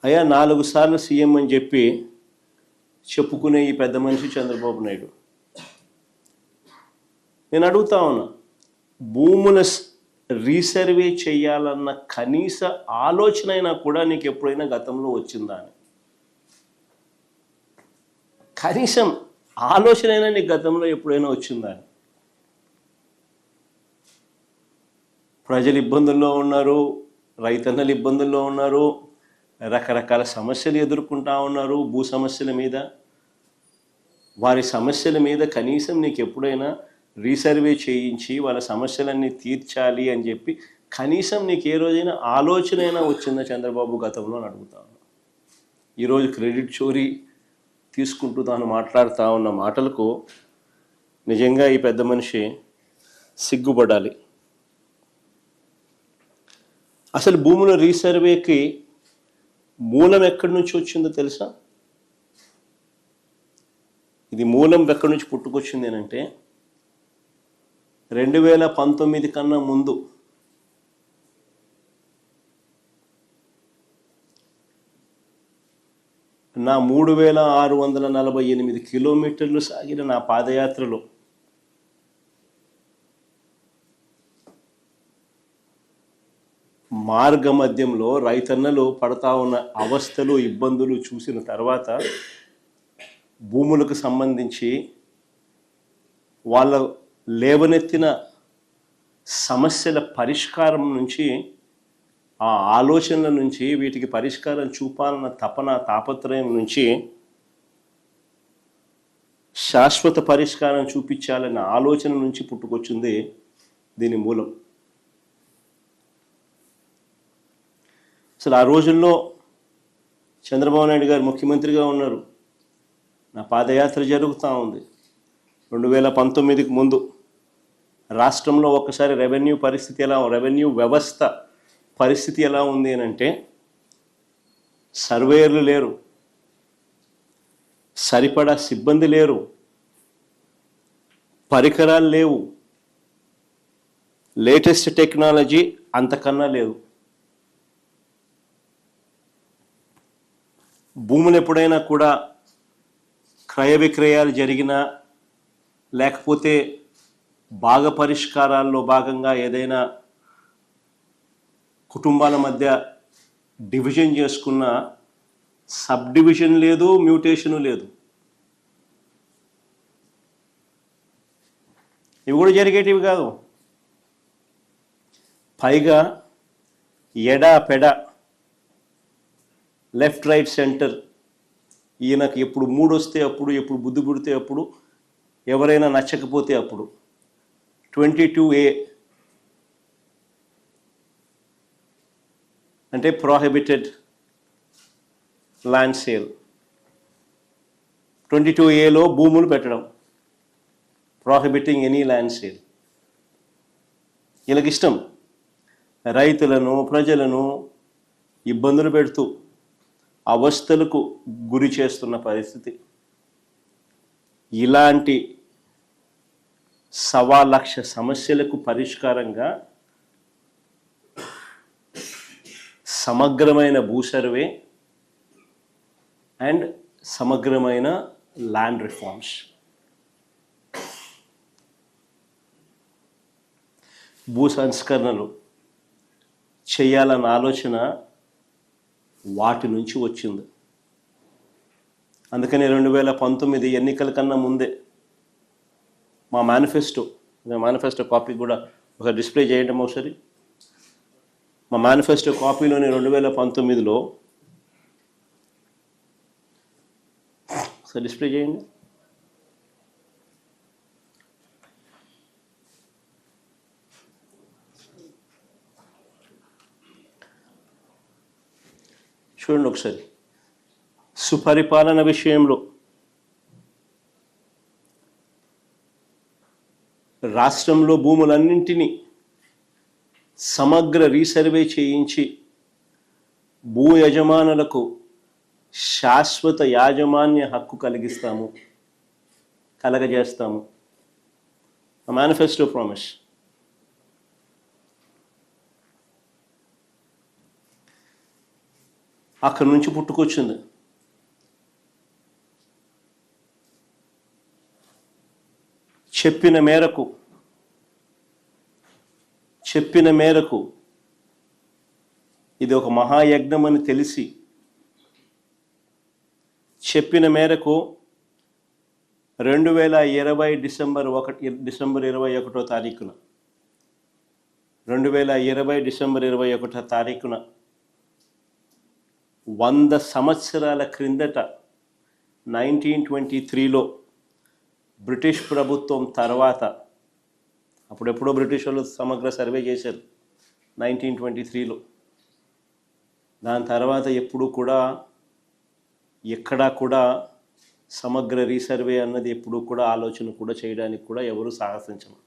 అయ్యా 4 సార్లు సీఎం అని చెప్పి చెప్పుకునే ఈ పెద్ద మనిషి చంద్రబాబు నాయుడు, నేను అడుగుతా ఉన్నా, భూముల రీసర్వే చేయాలన్న కనీస ఆలోచన అయినా కూడా నీకు ఎప్పుడైనా గతంలో వచ్చిందా అని? కనీసం ఆలోచన అయినా నీకు గతంలో ఎప్పుడైనా వచ్చిందా అని? ప్రజలు ఇబ్బందుల్లో ఉన్నారు, రైతన్నలు ఇబ్బందుల్లో ఉన్నారు, రకరకాల సమస్యలు ఎదుర్కొంటా ఉన్నారు. భూ సమస్యల మీద, వారి సమస్యల మీద కనీసం నీకు ఎప్పుడైనా రీసర్వే చేయించి వాళ్ళ సమస్యలన్నీ తీర్చాలి అని చెప్పి కనీసం నీకు ఏ రోజైనా ఆలోచన అయినా వచ్చిందా చంద్రబాబు గతంలో అని అడుగుతాను. ఈరోజు క్రెడిట్ చోరీ తీసుకుంటూ తాను మాట్లాడుతూ ఉన్న మాటలకు నిజంగా ఈ పెద్ద మనిషి సిగ్గుపడాలి. అసలు భూముల రీసర్వేకి మూలం ఎక్కడి నుంచి వచ్చిందో తెలుసా? ఇది మూలం ఎక్కడి నుంచి పుట్టుకొచ్చింది అంటే 2019 కన్నా ముందు నా 3648 కిలోమీటర్లు సాగిన నా పాదయాత్రలో మార్గ మధ్యంలో రైతన్నలు పడతా ఉన్న అవస్థలు, ఇబ్బందులు చూసిన తర్వాత భూములకు సంబంధించి వాళ్ళ లేవనెత్తిన సమస్యల పరిష్కారం నుంచి, ఆ ఆలోచనల నుంచి, వీటికి పరిష్కారం చూపాలన్న తపన, తాపత్రయం నుంచి శాశ్వత పరిష్కారం చూపించాలన్న ఆలోచన నుంచి పుట్టుకొచ్చింది దీని మూలం. అసలు ఆ రోజుల్లో చంద్రబాబు నాయుడు గారు ముఖ్యమంత్రిగా ఉన్నారు, నా పాదయాత్ర జరుగుతూ ఉంది. 2019కి ముందు రాష్ట్రంలో ఒక్కసారి రెవెన్యూ వ్యవస్థ పరిస్థితి ఎలా ఉంది అని అంటే, సర్వేయర్లు లేరు, సరిపడా సిబ్బంది లేరు, పరికరాలు లేవు, లేటెస్ట్ టెక్నాలజీ అంతకన్నా లేదు. భూములు ఎప్పుడైనా కూడా క్రయ విక్రయాలు జరిగినా, లేకపోతే భాగ పరిష్కారాల్లో భాగంగా ఏదైనా కుటుంబాల మధ్య డివిజన్ చేసుకున్న సబ్ డివిజన్ లేదు, మ్యూటేషను లేదు. ఇవి కూడా జరిగేటివి కాదు. పైగా ఎడా పెడ, లెఫ్ట్ రైట్ సెంటర్, ఈయనకు ఎప్పుడు మూడు వస్తే అప్పుడు, ఎప్పుడు బుద్ధి పుడితే అప్పుడు, ఎవరైనా నచ్చకపోతే అప్పుడు 22A అంటే ప్రోహిబిటెడ్ ల్యాండ్ సేల్. 22Aలో భూములు పెట్టడం, ప్రోహిబిటింగ్ ఎనీ ల్యాండ్ సేల్. వీళ్ళకి ఇష్టం రైతులను, ప్రజలను ఇబ్బందులు పెడుతూ అవస్థలకు గురి చేస్తున్న పరిస్థితి. ఇలాంటి 1,00,000 సమస్యలకు పరిష్కారంగా సమగ్రమైన భూ సర్వే అండ్ సమగ్రమైన ల్యాండ్ రిఫార్మ్స్. భూ సంస్కరణలు చేయాలన్న ఆలోచన వాటి నుంచి వచ్చింది. అందుకని 2019 ఎన్నికల కన్నా ముందే మా మేనిఫెస్టో కాపీ కూడా ఒకసారి డిస్ప్లే చేయడం ఒకసారి. మా మేనిఫెస్టో కాపీలోని 2019లో ఒకసారి డిస్ప్లే చేయండి. చూడండి ఒకసారి. సుపరిపాలన విషయంలో రాష్ట్రంలో భూములన్నింటినీ సమగ్ర రీసర్వే చేయించి భూ యజమానులకు శాశ్వత యాజమాన్య హక్కు కలగజేస్తాము. Manifesto promise. అక్కడి నుంచి పుట్టుకొచ్చింది. చెప్పిన మేరకు ఇది ఒక మహాయజ్ఞం అని తెలిసి చెప్పిన మేరకు 2020 డిసెంబర్ 21వ తారీఖున 100 సంవత్సరాల క్రిందట 1923లో బ్రిటిష్ ప్రభుత్వం తర్వాత, అప్పుడెప్పుడో బ్రిటిష్ వాళ్ళు సమగ్ర సర్వే చేశారు 1923లో. దాని తర్వాత ఎప్పుడూ కూడా ఎక్కడా కూడా సమగ్ర రీసర్వే అన్నది ఎప్పుడూ కూడా ఆలోచన కూడా చేయడానికి కూడా ఎవరు సాహసించరు.